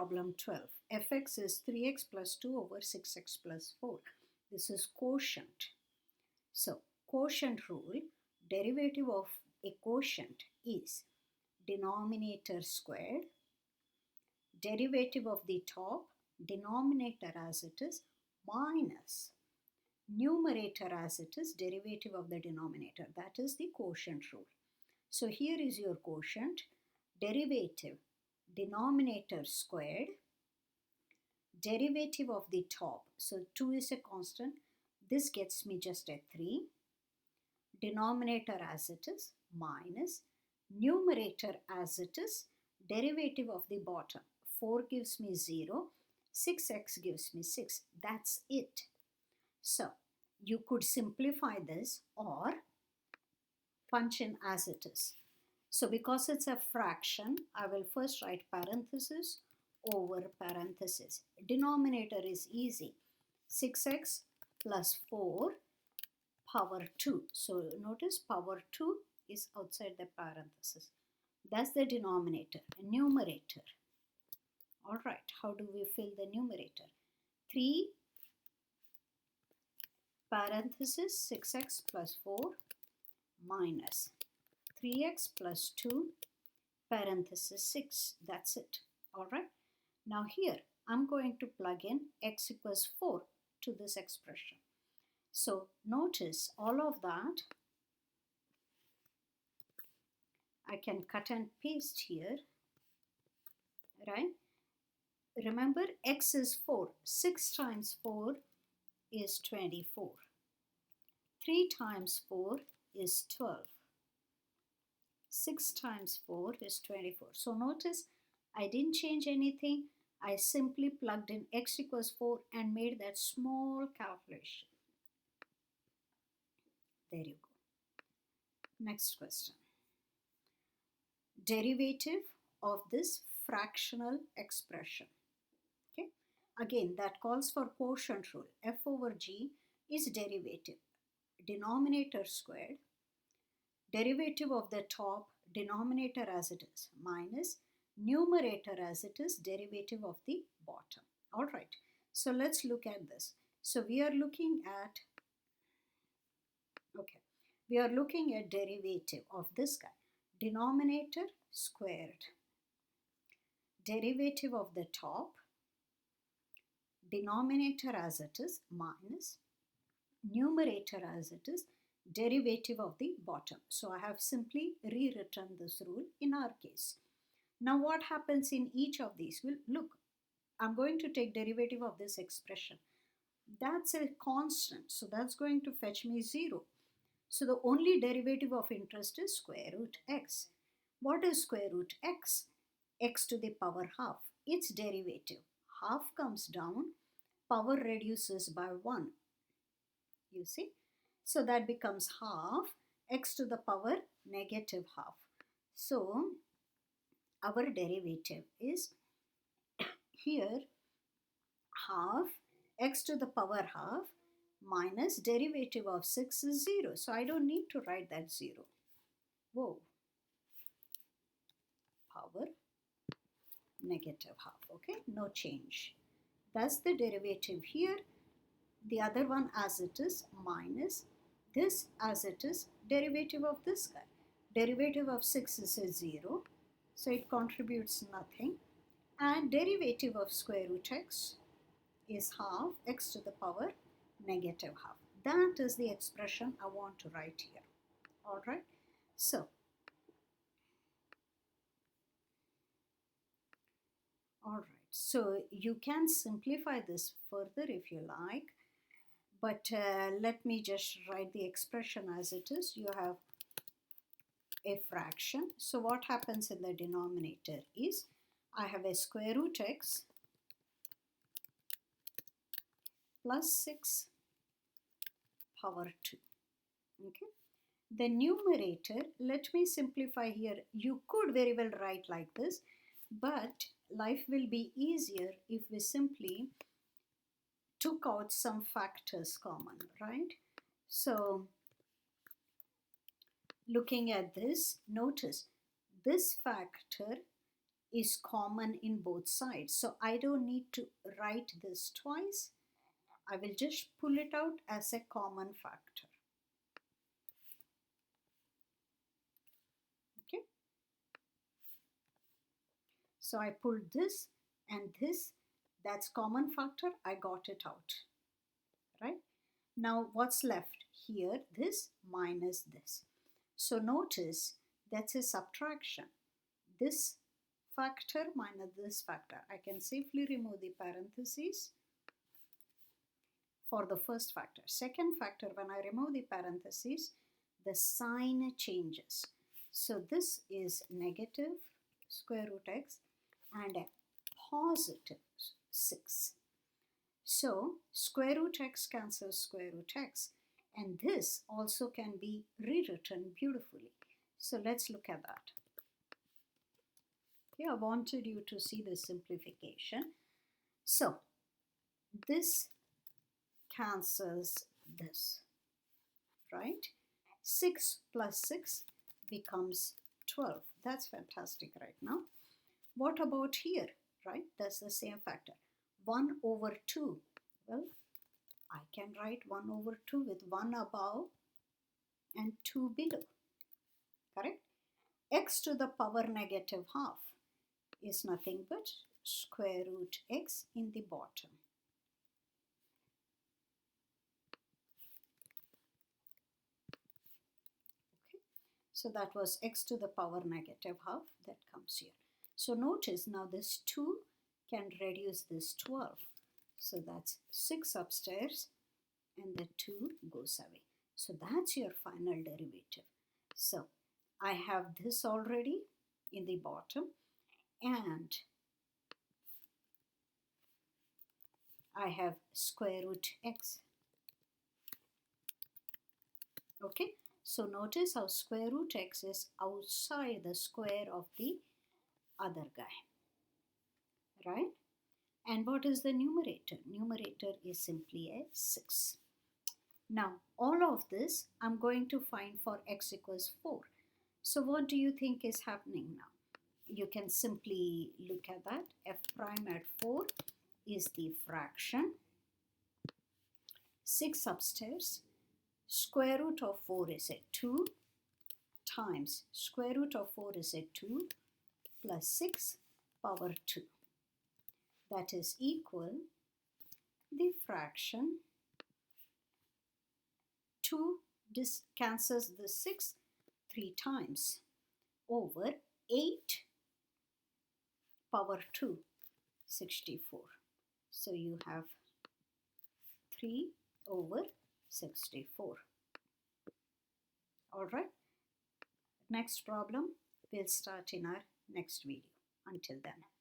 problem 12. Fx is 3x plus 2 over 6x plus 4. This is quotient. So, quotient rule, derivative of a quotient is denominator squared, derivative of the top, denominator as it is, minus numerator as it is, derivative of the denominator. That is the quotient rule. So here is your quotient, derivative, denominator squared, derivative of the top. So 2 is a constant. This gets me just a 3. Denominator as it is, minus numerator as it is, derivative of the bottom. 4 gives me 0. 6x gives me 6. That's it. So you could simplify this or punch in as it is. So because it's a fraction, I will first write parenthesis over parenthesis. Denominator is easy. 6x plus 4 power 2. So notice power 2 is outside the parenthesis. That's the denominator. Numerator. All right, how do we fill the numerator? 3 parenthesis 6x plus 4 minus 3x plus 2 parenthesis 6. That's it. All right. Now here I'm going to plug in x equals 4 to this expression. So notice all of that I can cut and paste here, right? Remember, x is 4. 6 times 4 is 24. 3 times 4 is 12. 6 times 4 is 24. So notice I didn't change anything. I simply plugged in x equals 4 and made that small calculation. There you go. Next question. Derivative of this fractional expression. Okay. Again, that calls for quotient rule. F over g is derivative. Denominator squared. Derivative of the top, denominator as it is, minus numerator as it is, derivative of the bottom. All right. So let's look at this. So we are looking at, okay, we are looking at derivative of this guy. Denominator squared. Derivative of the top, denominator as it is, minus numerator as it is, derivative of the bottom. So I have simply rewritten this rule in our case. Now what happens in each of these? Well, look, I'm going to take derivative of this expression. That's a constant, so that's going to fetch me 0. So the only derivative of interest is square root x. What is square root x? X to the power half. Its derivative. Half comes down, power reduces by 1. You see? So that becomes half, x to the power negative half. So our derivative is here half, x to the power half, minus derivative of 6 is 0. So I don't need to write that 0. Whoa. Power negative half. Okay, no change. That's the derivative here. The other one as it is, minus this as it is, derivative of this guy. Derivative of 6 is a 0. So it contributes nothing. And derivative of square root x is half, x to the power negative half. That is the expression I want to write here. All right. So, all right. So you can simplify this further if you like. But let me just write the expression as it is. You have a fraction. So what happens in the denominator is I have a square root x plus 6 power 2. Okay. The numerator, let me simplify here. You could very well write like this, but life will be easier if we simply took out some factors common, right? So looking at this, notice this factor is common in both sides. So I don't need to write this twice. I will just pull it out as a common factor. Okay. So I pulled this and this, that's common factor, I got it out, right? Now what's left here? This minus this. So notice that's a subtraction. This factor minus this factor. I can safely remove the parentheses for the first factor. Second factor, when I remove the parentheses, the sign changes. So this is negative square root x and a positive 6. So square root x cancels square root x, and this also can be rewritten beautifully. So let's look at that. Okay, I wanted you to see the simplification. So this cancels this, right? 6 plus 6 becomes 12. That's fantastic right now. What about here, right? That's the same factor. 1 over 2. Well, I can write 1 over 2 with 1 above and 2 below, correct? X to the power negative half is nothing but square root x in the bottom. Okay, so that was x to the power negative half, that comes here. So notice now this 2 can reduce this 12. So that's 6 upstairs and the 2 goes away. So that's your final derivative. So I have this already in the bottom, and I have square root x. Okay, so notice how square root x is outside the square of the other guy, right? And what is the numerator? Numerator is simply a 6. Now, all of this I'm going to find for x equals 4. So what do you think is happening now? You can simply look at that. F prime at 4 is the fraction. 6 upstairs. Square root of 4 is a 2 times square root of 4 is a 2 plus 6 power 2. That is equal the fraction 2 cancels the 6 3 times over 8 power 2, 64. So you have 3 over 64. All right. Next problem we'll start in our next video. Until then.